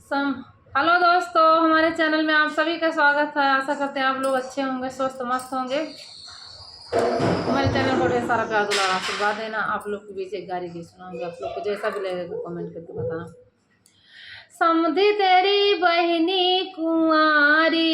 सम हेलो दोस्तों, हमारे चैनल में आप सभी का स्वागत है। आशा करते हैं आप लोग अच्छे होंगे, स्वस्थ मस्त होंगे। हमारे चैनल को ढेर सारा प्यार दुलार आशीर्वाद देना। आप लोग के बीच एक गाड़ी भी सुनाऊंगी, आप लोग को जैसा भी लगेगा कमेंट करके बताना। समधी तेरी बहनी कुंवारी,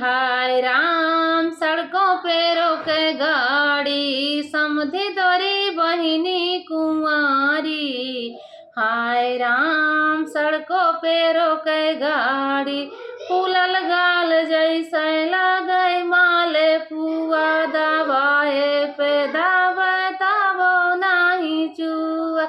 हाय राम सड़कों पे रोके गाड़ी। समधी तेरी बहनी कुंवारी, हाय राम सड़कों पे रोके गाड़ी। फूलल गाल जैसे लागे माले पुआ, दबाए पे दावे ताबो नाही चुआ।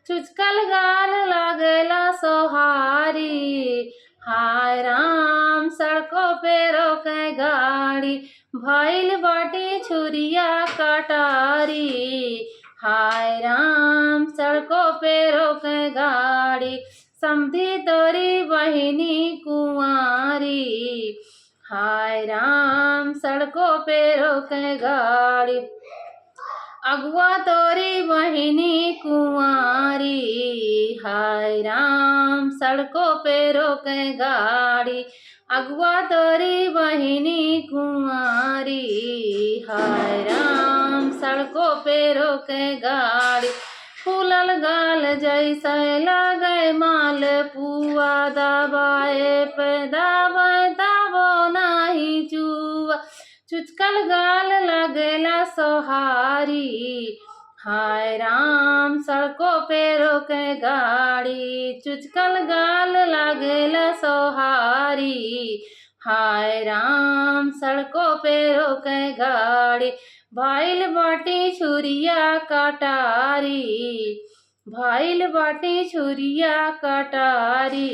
चुचकल गाल लागेला सोहारी, हाय राम सड़कों पे रोके गाड़ी। भइल बाटी छुरिया कटारी, हाय राम सड़कों पे रोके गाड़ी। समधी तोरी बहिनी कुंवारी, हाय राम सड़कों पे रोके गाड़ी। अगुआ तोरी बहिनी कुंवारी, हाय राम सड़कों पे रोके गाड़ी। अगुआ तोरी बहिनी कुंवारी, हाय राम सड़कों पे रोके गाड़ी। फूलल गाल जैसे लागे माल पुआ, दबाए पे दावे ताबो नाही चुआ। चुचकल गाल लगेला सोहारी, हाय राम सड़कों पे रोके गाड़ी। चुचकल गाल लगेला सोहारी, हाय राम सड़कों पे रोके गाड़ी। भइल बाटी छुरिया कटारी, भइल बाटी छुरिया कटारी।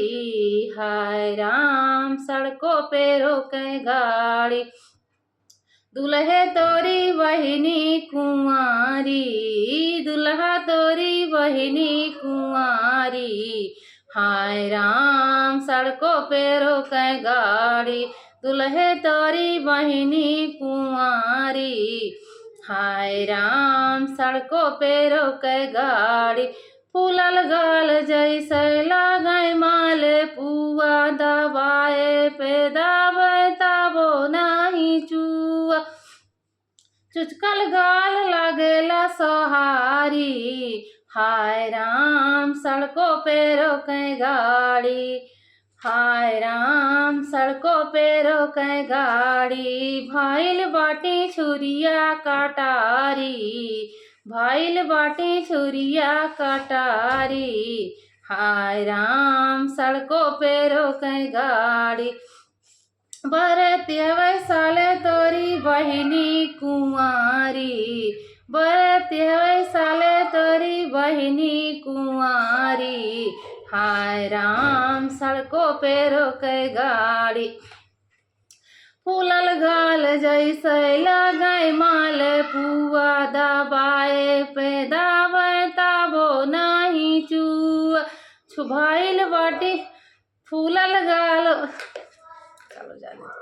हाय राम सड़कों पे रोके गाड़ी। दुल्हे तोरी बहिनी कुंवारी, दुल्हा तोरी बहिनी कुंवारी, हाय राम सड़कों पे रोके गाड़ी। दुल्हे तोरी बहिनी कुंवारी, हाय राम सड़कों पे रोके गाड़ी। फूलल गाल जैसे लागे माल पुआ, दबाए पे दावे ताबो नाही चुआ। चुचकल गाल लगेला सोहारी, हाय राम सड़कों पे रोके गाड़ी। हाय राम सड़कों पे रोके गाड़ी। भइल बाटी छुरिया कटारी, भइल बाटी छुरिया कटारी। हाय राम सड़कों पे रोके गाड़ी। बरतिया साले तोरी बहिनी कुंवारी, बरतिया साले तोरी बहिनी कुंवारी, हाय राम सड़कों पे रोके गाड़ी। फूलल गाल जैसे लागे माल पुआ, दबाए पे दावे ताबो नाही चुआ। छुभाइल बाटी फूलल गाल, चलो जाने।